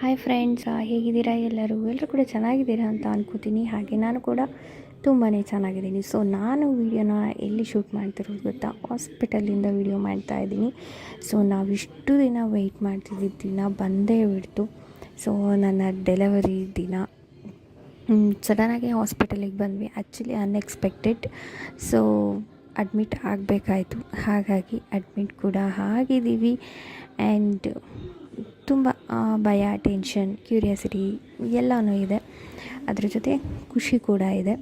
Hi friends, ಹೇಗಿದ್ದೀರಾ? ಎಲ್ಲರೂ ಕೂಡ ಚೆನ್ನಾಗಿದ್ದೀರಾ ಅಂತ ಅನ್ಕೋತೀನಿ. ಹಾಗೆ ನಾನು ಕೂಡ ತುಂಬಾ ಚೆನ್ನಾಗಿದ್ದೀನಿ. ಸೊ ನಾನು ವೀಡಿಯೋನ ಎಲ್ಲಿ ಶೂಟ್ ಮಾಡ್ತಿರೋದು ಗೊತ್ತಾ? ಹಾಸ್ಪಿಟಲಿಂದ ವೀಡಿಯೋ ಮಾಡ್ತಾಯಿದ್ದೀನಿ. ಸೊ ನಾವಿಷ್ಟು ದಿನ ವೆಯ್ಟ್ ಮಾಡ್ತಿದ್ದ ದಿನ ಬಂದೇ ಬಿಡ್ತು. ಸೊ ನನ್ನ ಡೆಲಿವರಿ ದಿನ ಸಡನ್ನಾಗಿ ಹಾಸ್ಪಿಟಲಿಗೆ ಬಂದ್ವಿ. Actually unexpected. ಸೊ ಅಡ್ಮಿಟ್ ಆಗಬೇಕಾಯಿತು. ಹಾಗಾಗಿ ಅಡ್ಮಿಟ್ ಕೂಡ ಆಗಿದ್ದೀವಿ. ಆ್ಯಂಡ್ ತುಂಬ ಭಯ, ಟೆನ್ಷನ್, ಕ್ಯೂರಿಯಾಸಿಟಿ ಎಲ್ಲನೂ ಇದೆ. ಅದ್ರ ಜೊತೆ ಖುಷಿ ಕೂಡ ಇದೆ.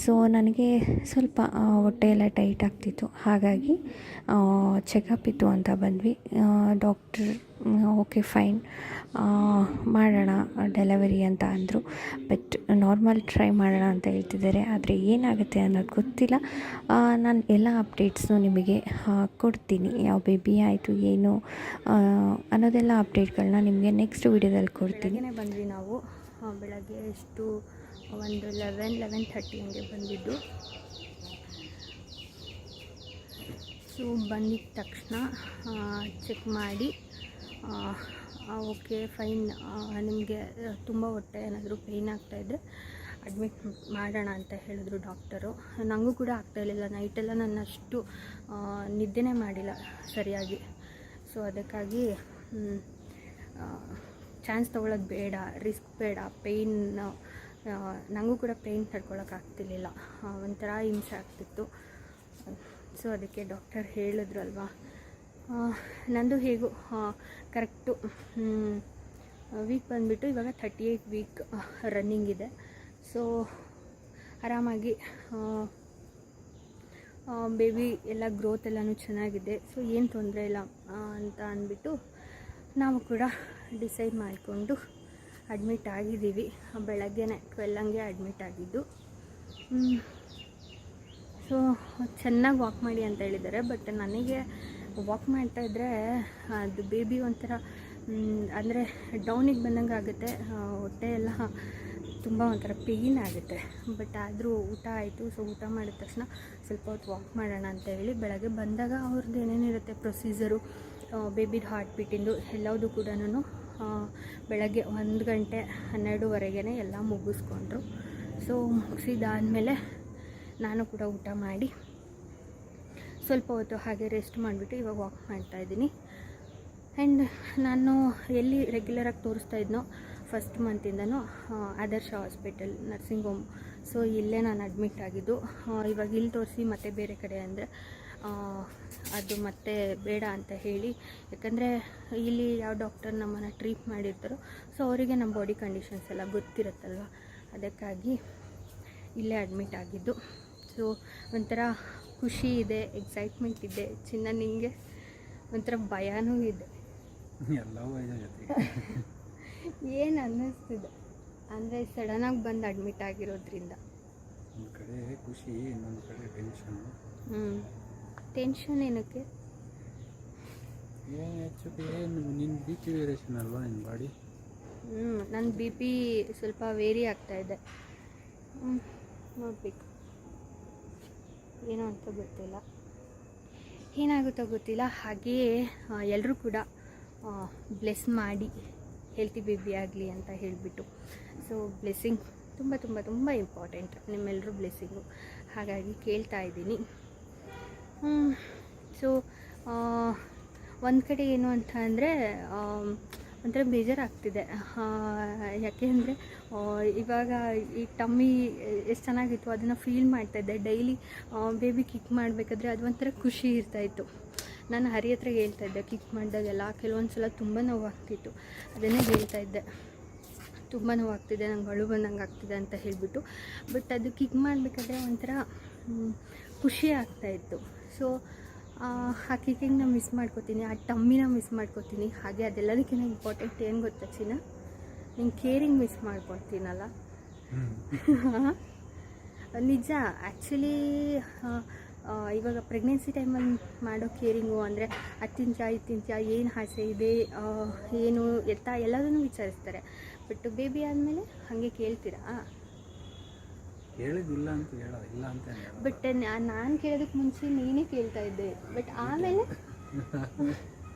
ಸೊ ನನಗೆ ಸ್ವಲ್ಪ ಹೊಟ್ಟೆ ಎಲ್ಲ ಟೈಟ್ ಆಗ್ತಿತ್ತು. ಹಾಗಾಗಿ ಚೆಕಪ್ ಇತ್ತು ಅಂತ ಬಂದ್ವಿ. ಡಾಕ್ಟ್ರ್ ಓಕೆ ಫೈನ್, ಮಾಡೋಣ ಡೆಲಿವರಿ ಅಂತ ಅಂದರು. ಬಟ್ ನಾರ್ಮಲ್ ಟ್ರೈ ಮಾಡೋಣ ಅಂತ ಹೇಳ್ತಿದ್ದಾರೆ. ಆದರೆ ಏನಾಗುತ್ತೆ ಅನ್ನೋದು ಗೊತ್ತಿಲ್ಲ. ನಾನು ಎಲ್ಲ ಅಪ್ಡೇಟ್ಸ್ನು ನಿಮಗೆ ಕೊಡ್ತೀನಿ. ಯಾವ ಬೇಬಿ ಆಯಿತು ಏನು ಅನ್ನೋದೆಲ್ಲ ಅಪ್ಡೇಟ್ಗಳನ್ನ ನಿಮಗೆ ನೆಕ್ಸ್ಟ್ ವೀಡಿಯೋದಲ್ಲಿ ಕೊಡ್ತೀನಿ. ಬಂದ್ವಿ ನಾವು ಬೆಳಗ್ಗೆ ಎಷ್ಟು ಒಂದು 11:30 ಹಂಗೆ ಬಂದಿದ್ದು. ಸೊ ಬಂದಿದ್ದ ತಕ್ಷಣ ಚೆಕ್ ಮಾಡಿ ಓಕೆ ಫೈನ್, ನಿಮಗೆ ತುಂಬ ಹೊಟ್ಟೆ ಏನಾದರೂ ಪೇಯ್ನ್ ಆಗ್ತಾಯಿದ್ರೆ ಅಡ್ಮಿಟ್ ಮಾಡೋಣ ಅಂತ ಹೇಳಿದ್ರು ಡಾಕ್ಟರು. ನನಗೂ ಕೂಡ ಆಗ್ತಾಯಿರಲಿಲ್ಲ. ನೈಟೆಲ್ಲ ನಾನು ಅಷ್ಟು ನಿದ್ದೆನೇ ಮಾಡಿಲ್ಲ ಸರಿಯಾಗಿ. ಸೊ ಅದಕ್ಕಾಗಿ ಚಾನ್ಸ್ ತೊಗೊಳ್ಳೋದು ಬೇಡ, ರಿಸ್ಕ್ ಬೇಡ, ಪೇಯ್ನ್ ನನಗೂ ಕೂಡ ಪೇಯ್ನ್ ತಡ್ಕೊಳಕ್ಕಾಗ್ತಿರ್ಲಿಲ್ಲ. ಒಂಥರ ಹಿಂಸೆ ಆಗ್ತಿತ್ತು. ಸೊ ಅದಕ್ಕೆ ಡಾಕ್ಟರ್ ಹೇಳಿದ್ರು ಅಲ್ವಾ, ನಂದು ಹೇಗೂ ಕರೆಕ್ಟು ವೀಕ್ ಬಂದುಬಿಟ್ಟು ಇವಾಗ 38 ವೀಕ್ ರನ್ನಿಂಗ್ ಇದೆ. ಸೊ ಆರಾಮಾಗಿ ಬೇಬಿ ಎಲ್ಲ ಗ್ರೋತ್ ಎಲ್ಲನೂ ಚೆನ್ನಾಗಿದೆ. ಸೊ ಏನು ತೊಂದರೆ ಇಲ್ಲ ಅಂತ ಅಂದ್ಬಿಟ್ಟು ನಾವು ಕೂಡ ಡಿಸೈಡ್ ಮಾಡಿಕೊಂಡು ಅಡ್ಮಿಟ್ ಆಗಿದ್ದೀವಿ. ಬೆಳಗ್ಗೆನೇ 12 ಹಂಗೆ ಅಡ್ಮಿಟ್ ಆಗಿದ್ದು. ಸೊ ಚೆನ್ನಾಗಿ ವಾಕ್ ಮಾಡಿ ಅಂತ ಹೇಳಿದ್ದಾರೆ. ಬಟ್ ನನಗೆ ವಾಕ್ ಮಾಡ್ತಾಯಿದ್ರೆ ಅದು ಬೇಬಿ ಒಂಥರ ಅಂದರೆ ಡೌನಿಗೆ ಬಂದಂಗೆ ಆಗುತ್ತೆ. ಹೊಟ್ಟೆ ಎಲ್ಲ ತುಂಬ ಒಂಥರ ಪೇಯ್ನ್ ಆಗುತ್ತೆ. ಬಟ್ ಆದರೂ ಊಟ ಆಯಿತು. ಸೊ ಊಟ ಮಾಡಿದ ತಕ್ಷಣ ಸ್ವಲ್ಪ ಹೊತ್ತು ವಾಕ್ ಮಾಡೋಣ ಅಂತ ಹೇಳಿ ಬೆಳಗ್ಗೆ ಬಂದಾಗ ಅವ್ರದ್ದು ಏನೇನಿರುತ್ತೆ ಪ್ರೊಸೀಜರು, ಬೇಬಿದು ಹಾರ್ಟ್ ಬೀಟಿಂದು ಎಲ್ಲವುದು ಕೂಡ ಬೆಳಗ್ಗೆ 1 ಗಂಟೆ 12:30 ಎಲ್ಲ ಮುಗಿಸ್ಕೊಂಡ್ರು. ಸೊ ಮುಗಿಸಿದಾದಮೇಲೆ ನಾನು ಕೂಡ ಊಟ ಮಾಡಿ ಸ್ವಲ್ಪ ಹೊತ್ತು ಹಾಗೆ ರೆಸ್ಟ್ ಮಾಡಿಬಿಟ್ಟು ಇವಾಗ ವಾಕ್ ಮಾಡ್ತಾಯಿದ್ದೀನಿ. ಆ್ಯಂಡ್ ನಾನು ಎಲ್ಲಿ ರೆಗ್ಯುಲರಾಗಿ ತೋರಿಸ್ತಾ ಇದ್ನೋ ಫಸ್ಟ್ ಮಂತಿಂದನೂ ಆದರ್ಶ ಹಾಸ್ಪಿಟಲ್ ನರ್ಸಿಂಗ್ ಹೋಮ್. ಸೊ ಇಲ್ಲೇ ನಾನು ಅಡ್ಮಿಟ್ ಆಗಿದ್ದು. ಇವಾಗ ಇಲ್ಲಿ ತೋರಿಸಿ ಮತ್ತೆ ಬೇರೆ ಕಡೆ ಅಂದರೆ ಅದು ಮತ್ತೆ ಬೇಡ ಅಂತ ಹೇಳಿ, ಯಾಕಂದರೆ ಇಲ್ಲಿ ಯಾವ ಡಾಕ್ಟರ್ ನಮ್ಮನ್ನು ಟ್ರೀಟ್ ಮಾಡಿರ್ತಾರೋ ಸೊ ಅವರಿಗೆ ನಮ್ಮ ಬಾಡಿ ಕಂಡೀಷನ್ಸ್ ಎಲ್ಲ ಗೊತ್ತಿರುತ್ತಲ್ವ. ಅದಕ್ಕಾಗಿ ಇಲ್ಲೇ ಅಡ್ಮಿಟ್ ಆಗಿದ್ದು. ಸೊ ಒಂಥರ ಖುಷಿ ಇದೆ, ಎಕ್ಸೈಟ್ಮೆಂಟ್ ಇದೆ. ಚಿನ್ನ ನಿಂಗೆ ಒಂಥರ ಭಯನೂ ಇದೆ. ಏನು ಅನ್ನಿಸ್ತಿದೆ ಅಂದರೆ ಸಡನ್ನಾಗಿ ಬಂದು ಅಡ್ಮಿಟ್ ಆಗಿರೋದ್ರಿಂದ ಒಂದು ಕಡೆ ಖುಷಿ, ಇನ್ನೊಂದು ಕಡೆ ಟೆನ್ಷನ್. ಟೆನ್ಷನ್ ಏನಕ್ಕೆ? ಏನು ನಿನ್ನ ಬಿ ಪಿ ವೇರಿಯೇಷನ್ ಅಲ್ವಾ ನಿನ್ನ ಬಾಡಿ? ನನ್ನ ಬಿ ಪಿ ಸ್ವಲ್ಪ ವೇರಿ ಆಗ್ತಾಯಿದೆ. ನೋಡಬೇಕು, ಏನೋ ಅಂತ ಗೊತ್ತಿಲ್ಲ, ಏನಾಗುತ್ತೋ ಗೊತ್ತಿಲ್ಲ. ಹಾಗೆಯೇ ಎಲ್ಲರೂ ಕೂಡ ಬ್ಲೆಸ್ ಮಾಡಿ ಹೆಲ್ತಿ ಬೇಬಿ ಆಗಲಿ ಅಂತ ಹೇಳಿಬಿಟ್ಟು. ಸೊ ಬ್ಲೆಸ್ಸಿಂಗ್ ತುಂಬ ತುಂಬ ತುಂಬ ಇಂಪಾರ್ಟೆಂಟ್, ನಿಮ್ಮೆಲ್ಲರೂ ಬ್ಲೆಸ್ಸಿಂಗು. ಹಾಗಾಗಿ ಕೇಳ್ತಾ ಇದ್ದೀನಿ. ಸೊ ಒಂದು ಕಡೆ ಏನು ಅಂತ ಅಂದರೆ ಒಂಥರ ಬೇಜಾರಾಗ್ತಿದೆ. ಯಾಕೆ ಅಂದರೆ ಇವಾಗ ಈ ಟಮ್ಮಿ ಎಷ್ಟು ಚೆನ್ನಾಗಿತ್ತು ಅದನ್ನು ಫೀಲ್ ಮಾಡ್ತಾಯಿದ್ದೆ. ಡೈಲಿ ಬೇಬಿ ಕಿಕ್ ಮಾಡಬೇಕಾದ್ರೆ ಅದು ಒಂಥರ ಖುಷಿ ಇರ್ತಾಯಿತ್ತು. ನಾನು ಹರಿ ಹತ್ರ ಹೇಳ್ತಾಯಿದ್ದೆ, ಕಿಕ್ ಮಾಡಿದಾಗೆಲ್ಲ ಕೆಲವೊಂದು ಸಲ ತುಂಬ ನೋವಾಗ್ತಿತ್ತು. ಅದನ್ನೇ ಹೇಳ್ತಾಯಿದ್ದೆ, ತುಂಬ ನೋವಾಗ್ತಿದೆ, ನಂಗೆ ಅಳು ಬಂದಂಗೆ ಆಗ್ತಿದೆ ಅಂತ ಹೇಳಿಬಿಟ್ಟು. ಬಟ್ ಅದು ಕಿಕ್ ಮಾಡಬೇಕಾದ್ರೆ ಒಂಥರ ಖುಷಿ ಆಗ್ತಾಯಿತ್ತು. ಸೊ ಆ ಕಿಕ್ಕಿಂಗ್ನ ಮಿಸ್ ಮಾಡ್ಕೋತೀನಿ, ಆ ಟಮ್ಮಿನ ಮಿಸ್ ಮಾಡ್ಕೋತೀನಿ. ಹಾಗೆ ಅದೆಲ್ಲದಕ್ಕಿಂತ ಇಂಪಾರ್ಟೆಂಟ್ ಏನು ಗೊತ್ತಾ ಚಿನ್ನ, ನಿಂಗೆ ಕೇರಿಂಗ್ ಮಿಸ್ ಮಾಡ್ಕೊತೀನಲ್ಲ. ನಿಜ. ಆ್ಯಕ್ಚುಲಿ ಇವಾಗ ಪ್ರೆಗ್ನೆನ್ಸಿ ಟೈಮಲ್ಲಿ ಮಾಡೋ ಕೇರಿಂಗು ಅಂದರೆ ಅದು ತಿಂತ್ಯಾ ಏನು ಆಸೆ ಇದೆ, ಏನು ಎತ್ತ ಎಲ್ಲದನ್ನೂ ವಿಚಾರಿಸ್ತಾರೆ. ಬಟ್ ಬೇಬಿ ಆದಮೇಲೆ ಹಾಗೆ ಕೇಳ್ತೀರಾ? ಕೇಳಿದಿಲ್ಲ ಅಂತ ಇಲ್ಲ ಅಂತ. ಬಟ್ ನಾನು ಕೇಳೋದಕ್ಕೆ ಮುಂಚೆ ನೀನೇ ಕೇಳ್ತಾ ಇದ್ದೆ. ಬಟ್ ಆಮೇಲೆ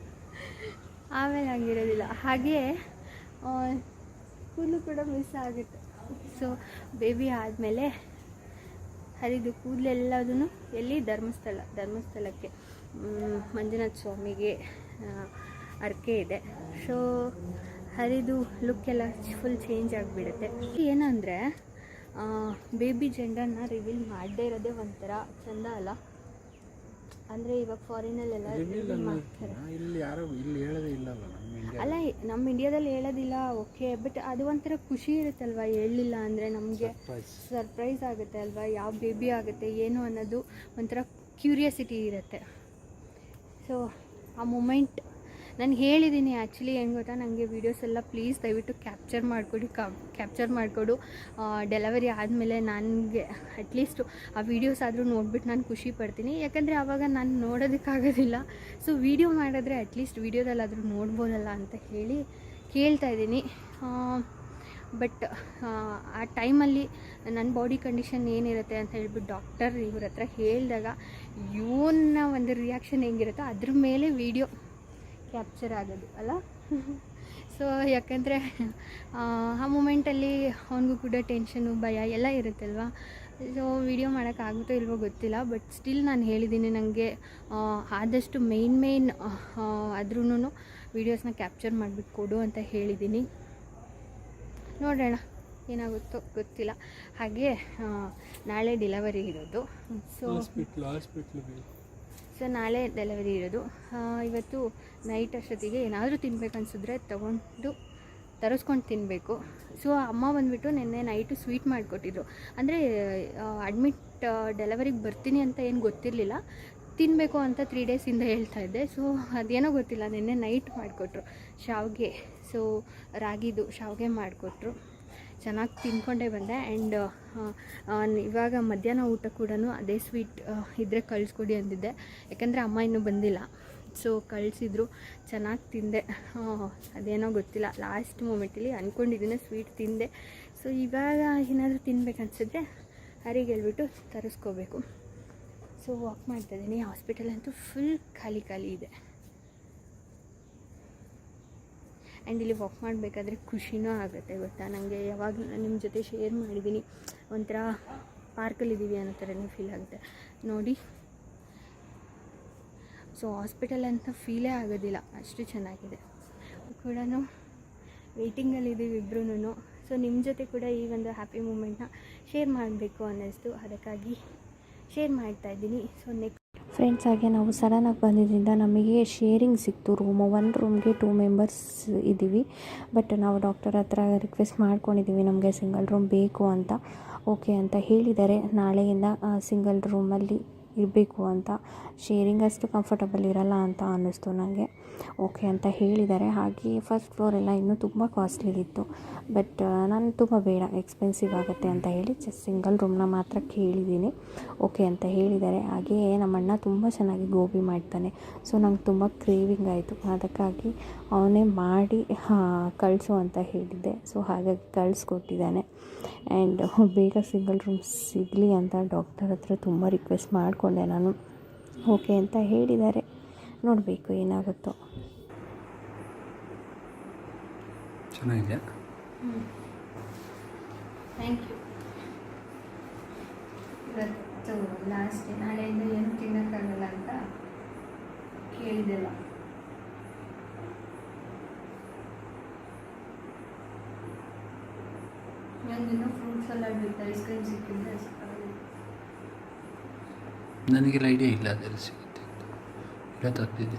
ಹಂಗಿರೋದಿಲ್ಲ. ಹಾಗೆ ಕೂದಲು ಕೂಡ ಮಿಸ್ ಆಗುತ್ತೆ. ಸೊ ಬೇಬಿ ಆದಮೇಲೆ ಹರಿದು ಕೂದಲೆಲ್ಲದೂ ಎಲ್ಲಿ ಧರ್ಮಸ್ಥಳಕ್ಕೆ ಮಂಜುನಾಥ ಸ್ವಾಮಿಗೆ ಅರ್ಕೆ ಇದೆ. ಸೊ ಹರಿದು ಲುಕ್ ಎಲ್ಲ ಫುಲ್ ಚೇಂಜ್ ಆಗಿಬಿಡುತ್ತೆ. ಏನಂದರೆ ಬೇಬಿ ಜೆಂಡರ್ನ ರಿವೀಲ್ ಮಾಡದೇ ಇರೋದೇ ಒಂಥರ ಚೆಂದ ಅಲ್ಲ. ಅಂದರೆ ಇವಾಗ ಫಾರಿನಲ್ಲೆಲ್ಲ ರಿವೀಲ್ ಮಾಡ್ತಾರೆ. ಇಲ್ಲಿ ಯಾರು ಇಲ್ಲಿ ಹೇಳೋದೇ ಇಲ್ಲಲ್ಲ ಅಲ್ಲ, ನಮ್ಮ ಇಂಡಿಯಾದಲ್ಲಿ ಹೇಳೋದಿಲ್ಲ, ಓಕೆ, ಬಟ್ ಅದು ಒಂಥರ ಖುಷಿ ಇರುತ್ತಲ್ವ. ಹೇಳಲಿಲ್ಲ ಅಂದರೆ ನಮಗೆ ಸರ್ಪ್ರೈಸ್ ಆಗುತ್ತೆ ಅಲ್ವಾ, ಯಾವ ಬೇಬಿ ಆಗುತ್ತೆ ಏನು ಅನ್ನೋದು ಒಂಥರ ಕ್ಯೂರಿಯಾಸಿಟಿ ಇರುತ್ತೆ. ಸೊ ಆ ಮೂಮೆಂಟ್ ನಾನು ಹೇಳಿದ್ದೀನಿ. ಆ್ಯಕ್ಚುಲಿ ಹೆಂಗೆ ಗೊತ್ತಾ, ನನಗೆ ವೀಡಿಯೋಸ್ ಎಲ್ಲ ಪ್ಲೀಸ್ ದಯವಿಟ್ಟು ಕ್ಯಾಪ್ಚರ್ ಮಾಡಿಕೊಡು. ಡೆಲಿವರಿ ಆದಮೇಲೆ ನನಗೆ ಅಟ್ಲೀಸ್ಟು ಆ ವೀಡಿಯೋಸ್ ಆದರೂ ನೋಡ್ಬಿಟ್ಟು ನಾನು ಖುಷಿ ಪಡ್ತೀನಿ. ಯಾಕಂದರೆ ಆವಾಗ ನಾನು ನೋಡೋದಕ್ಕಾಗೋದಿಲ್ಲ. ಸೊ ವೀಡಿಯೋ ಮಾಡಿದ್ರೆ ಅಟ್ಲೀಸ್ಟ್ ವೀಡಿಯೋದಲ್ಲಾದರೂ ನೋಡ್ಬೋದಲ್ಲ ಅಂತ ಹೇಳಿ ಕೇಳ್ತಾಯಿದ್ದೀನಿ. ಬಟ್ ಆ ಟೈಮಲ್ಲಿ ನನ್ನ ಬಾಡಿ ಕಂಡೀಷನ್ ಏನಿರುತ್ತೆ ಅಂತ ಹೇಳ್ಬಿಟ್ಟು ಡಾಕ್ಟರ್ ಇವ್ರ ಹತ್ರ ಹೇಳಿದಾಗ ಇವನ್ನ ಒಂದು ರಿಯಾಕ್ಷನ್ ಹೆಂಗಿರುತ್ತೋ ಅದ್ರ ಮೇಲೆ ವೀಡಿಯೋ ಕ್ಯಾಪ್ಚರ್ ಆಗೋದು ಅಲ್ಲ. ಸೊ ಯಾಕಂದರೆ ಆ ಮೂಮೆಂಟಲ್ಲಿ ಅವನಿಗೂ ಕೂಡ ಟೆನ್ಷನು ಭಯ ಎಲ್ಲ ಇರುತ್ತಲ್ವ. ಸೊ ವೀಡಿಯೋ ಮಾಡೋಕ್ಕಾಗುತ್ತೋ ಇಲ್ವೋ ಗೊತ್ತಿಲ್ಲ, ಬಟ್ ಸ್ಟಿಲ್ ನಾನು ಹೇಳಿದ್ದೀನಿ ನನಗೆ ಆದಷ್ಟು ಮೇನ್ ಆದ್ರೂ ವೀಡಿಯೋಸ್ನ ಕ್ಯಾಪ್ಚರ್ ಮಾಡಿಬಿಟ್ಟು ಕೊಡು ಅಂತ ಹೇಳಿದ್ದೀನಿ. ನೋಡೋಣ ಏನಾಗುತ್ತೋ ಗೊತ್ತಿಲ್ಲ. ಹಾಗೆ ನಾಳೆ ಡೆಲಿವರಿ ಇರೋದು. ಸೊ ನಾಳೆ ಡೆಲಿವರಿ ಇರೋದು. ಇವತ್ತು ನೈಟ್ ಅಷ್ಟೊತ್ತಿಗೆ ಏನಾದರೂ ತಿನ್ಬೇಕು ಅನಿಸಿದ್ರೆ ತರಿಸ್ಕೊಂಡು ತಿನ್ನಬೇಕು. ಸೊ ಅಮ್ಮ ಬಂದುಬಿಟ್ಟು ನಿನ್ನೆ ನೈಟು ಸ್ವೀಟ್ ಮಾಡಿಕೊಟ್ಟಿದ್ರು. ಅಂದರೆ ಅಡ್ಮಿಟ್ ಡೆಲಿವರಿಗೆ ಬರ್ತೀನಿ ಅಂತ ಏನು ಗೊತ್ತಿರಲಿಲ್ಲ, ತಿನ್ನಬೇಕು ಅಂತ 3 ಡೇಸಿಂದ ಹೇಳ್ತಾಯಿದ್ದೆ. ಸೊ ಅದೇನೋ ಗೊತ್ತಿಲ್ಲ, ನಿನ್ನೆ ನೈಟ್ ಮಾಡಿಕೊಟ್ರು ಶಾವಿಗೆ. ಸೊ ರಾಗಿದು ಶಾವಿಗೆ ಮಾಡಿಕೊಟ್ರು, ಚೆನ್ನಾಗಿ ತಿನ್ಕೊಂಡೇ ಬಂದೆ. ಆ್ಯಂಡ್ ಇವಾಗ ಮಧ್ಯಾಹ್ನ ಊಟ ಕೂಡ ಅದೇ ಸ್ವೀಟ್ ಇದ್ದರೆ ಕಳಿಸ್ಕೊಡಿ ಅಂದಿದ್ದೆ, ಯಾಕಂದರೆ ಅಮ್ಮ ಇನ್ನೂ ಬಂದಿಲ್ಲ. ಸೊ ಕಳಿಸಿದ್ರು, ಚೆನ್ನಾಗಿ ತಿಂದೆ. ಅದೇನೋ ಗೊತ್ತಿಲ್ಲ, ಲಾಸ್ಟ್ ಮೂಮೆಂಟಲ್ಲಿ ಅಂದ್ಕೊಂಡಿದ್ದೀನಿ ಸ್ವೀಟ್ ತಿಂದೆ. ಸೊ ಇವಾಗ ಏನಾದರೂ ತಿನ್ಬೇಕನ್ಸಿದ್ರೆ ಹರಿಗೆ ಹೇಳ್ಬಿಟ್ಟು ತರಿಸ್ಕೋಬೇಕು. ಸೊ ವಾಕ್ ಮಾಡ್ತಾಯಿದ್ದೀನಿ. ಹಾಸ್ಪಿಟಲ್ ಅಂತೂ ಫುಲ್ ಖಾಲಿ ಇದೆ. ಆ್ಯಂಡ್ ಇಲ್ಲಿ ವಾಕ್ ಮಾಡಬೇಕಾದ್ರೆ ಖುಷಿನೂ ಆಗುತ್ತೆ ಗೊತ್ತಾ. ನನಗೆ ಯಾವಾಗ ನಿಮ್ಮ ಜೊತೆ ಶೇರ್ ಮಾಡಿದ್ದೀನಿ, ಒಂಥರ ಪಾರ್ಕಲ್ಲಿದ್ದೀವಿ ಅನ್ನೋ ಥರನೇ ಫೀಲ್ ಆಗುತ್ತೆ ನೋಡಿ. ಸೊ ಹಾಸ್ಪಿಟಲ್ ಅಂತ ಫೀಲೇ ಆಗೋದಿಲ್ಲ, ಅಷ್ಟು ಚೆನ್ನಾಗಿದೆ. ಕೂಡ ವೆಯ್ಟಿಂಗಲ್ಲಿದ್ದೀವಿ ಇಬ್ಬರೂ. ಸೊ ನಿಮ್ಮ ಜೊತೆ ಕೂಡ ಈ ಒಂದು ಹ್ಯಾಪಿ ಮೂಮೆಂಟ್ನ ಶೇರ್ ಮಾಡಬೇಕು ಅನ್ನಿಸ್ತು, ಅದಕ್ಕಾಗಿ ಶೇರ್ ಮಾಡ್ತಾಯಿದ್ದೀನಿ. ಸೊ ನೆಕ್ಸ್ಟ್ ಫ್ರೆಂಡ್ಸ್, ಹಾಗೆ ನಾವು ಸಡನ್ನಾಗಿ ಬಂದಿದ್ದರಿಂದ ನಮಗೆ ಶೇರಿಂಗ್ ಸಿಕ್ತು ರೂಮು. 1 ರೂಮ್ಗೆ 2 ಮೆಂಬರ್ಸ್ ಇದ್ದೀವಿ. ಬಟ್ ನಾವು ಡಾಕ್ಟರ್ ಹತ್ರ ರಿಕ್ವೆಸ್ಟ್ ಮಾಡ್ಕೊಂಡಿದ್ದೀವಿ, ನಮಗೆ ಸಿಂಗಲ್ ರೂಮ್ ಬೇಕು ಅಂತ. ಓಕೆ ಅಂತ ಹೇಳಿದ್ದಾರೆ. ನಾಳೆಯಿಂದ ಸಿಂಗಲ್ ರೂಮಲ್ಲಿ ಇರಬೇಕು ಅಂತ. ಶೇರಿಂಗ್ ಅಷ್ಟು ಕಂಫರ್ಟಬಲ್ ಇರಲ್ಲ ಅಂತ ಅನ್ನಿಸ್ತು ನನಗೆ. ಓಕೆ ಅಂತ ಹೇಳಿದ್ದಾರೆ. ಹಾಗೆ ಫಸ್ಟ್ ಫ್ಲೋರೆಲ್ಲ ಇನ್ನೂ ತುಂಬ ಕಾಸ್ಟ್ಲಿ ಇತ್ತು. ಬಟ್ ನಾನು ತುಂಬ ಬೇಡ, ಎಕ್ಸ್ಪೆನ್ಸಿವ್ ಆಗುತ್ತೆ ಅಂತ ಹೇಳಿ ಜಸ್ಟ್ ಸಿಂಗಲ್ ರೂಮ್ನ ಮಾತ್ರ ಕೇಳಿದ್ದೀನಿ. ಓಕೆ ಅಂತ ಹೇಳಿದ್ದಾರೆ. ಹಾಗೆಯೇ ನಮ್ಮಣ್ಣ ತುಂಬ ಚೆನ್ನಾಗಿ ಗೋಬಿ ಮಾಡ್ತಾನೆ. ಸೊ ನಂಗೆ ತುಂಬ ಕ್ರೇವಿಂಗ್ ಆಯಿತು, ಅದಕ್ಕಾಗಿ ಅವನೇ ಮಾಡಿ ಕಳಿಸು ಅಂತ ಹೇಳಿದ್ದೆ. ಸೊ ಹಾಗಾಗಿ ಕಳಿಸ್ಕೊಟ್ಟಿದ್ದಾನೆ. ಆ್ಯಂಡ್ ಬೇಗ ಸಿಂಗಲ್ ರೂಮ್ ಸಿಗಲಿ ಅಂತ ಡಾಕ್ಟರ್ ಹತ್ರ ತುಂಬ ರಿಕ್ವೆಸ್ಟ್ ಮಾಡಿಕೊಂಡೆ ನಾನು. ಓಕೆ ಅಂತ ಹೇಳಿದ್ದಾರೆ, ನೋಡಬೇಕು ಏನಾಗುತ್ತೋ. ಚೆನ್ನಾಗಿದೆ. Thank you. ಇವತ್ತು ಲಾಸ್ಟ್ ಡೇ, ನಾಳೆಯಿಂದ ಏನು ತಿನ್ನೋಕ್ಕಾಗಲ್ಲ ಅಂತ ಕೇಳಿದೆಲ್ಲ. ನನಗಿನ್ನೂ ಫ್ರೂಟ್ ಸಲಾಡ್ ಬಿಟ್ಟು ಐಸ್ ಕ್ರೀಮ್ ಸಿಕ್ಕಿದ್ರೆ ನನಗೆಲ್ಲ ಐಡಿಯಾ ಇಲ್ಲ ಅದೆಲ್ಲ ಸಿಗುತ್ತೆ ಅಂತ. ಇಲ್ಲ ತಪ್ಪಿದೆ.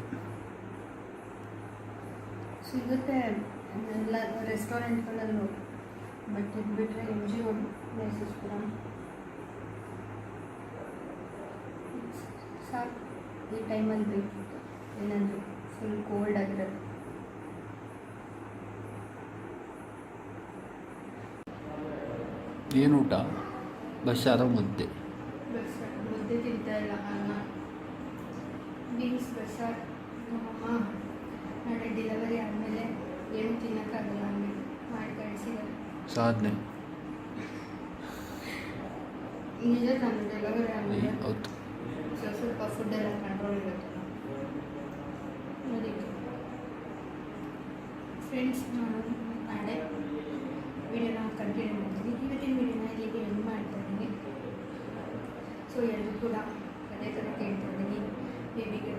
ಸಿಗುತ್ತೆ ಎಲ್ಲ ರೆಸ್ಟೋರೆಂಟ್ಗಳಲ್ಲೂ, ಬಟ್ ಇದು ಬಿಟ್ಟರೆ MG Road ಪ್ಲೇಸಸ್ ಕೂಡ ಸಾಕು. ಈ ಟೈಮಲ್ಲಿ ಬೇಕಿತ್ತು ಏನಾದರೂ ಫುಲ್ ಕೋಲ್ಡ್ ಆಗಿರೋದು. ಏನು ಊಟ? ಬಸ್ಸಾರ ಮುದ್ದೆ. ಮುದ್ದೆ ತಿಂತಾ ಇಲ್ಲ, ಅನ್ನ ಬೀನ್ಸ್ ಬಸ್ಸಾರು. ನಮ್ಮಮ್ಮ ನಾಳೆ ಡೆಲಿವರಿ ಆದಮೇಲೆ ಏನು ತಿನ್ನೋಕ್ಕಾಗಲ್ಲ ಅಂದ್ಬಿಟ್ಟು ಮಾಡಿ ಕಳಿಸಿದ್ದಾರೆ. ಸಾಧನೆ. ನಿಜ, ನಾನು ಡೆಲಿವರಿ ಆದಮೇಲೆ ಹೌದು, ಸ್ವಲ್ಪ ಫುಡ್ಡೆಲ್ಲ ಕಂಟ್ರೋಲ್ ಇರುತ್ತೆ. ಅದಕ್ಕೆ ಫ್ರೆಂಡ್ಸ್, ನಾನು ಸೊ ಎಲ್ಲರೂ ಕೂಡ ಪದೇ ಪದೇ ಕೇಳ್ತಾ ಇದ್ದೀನಿ ಬೇಬಿಗೆ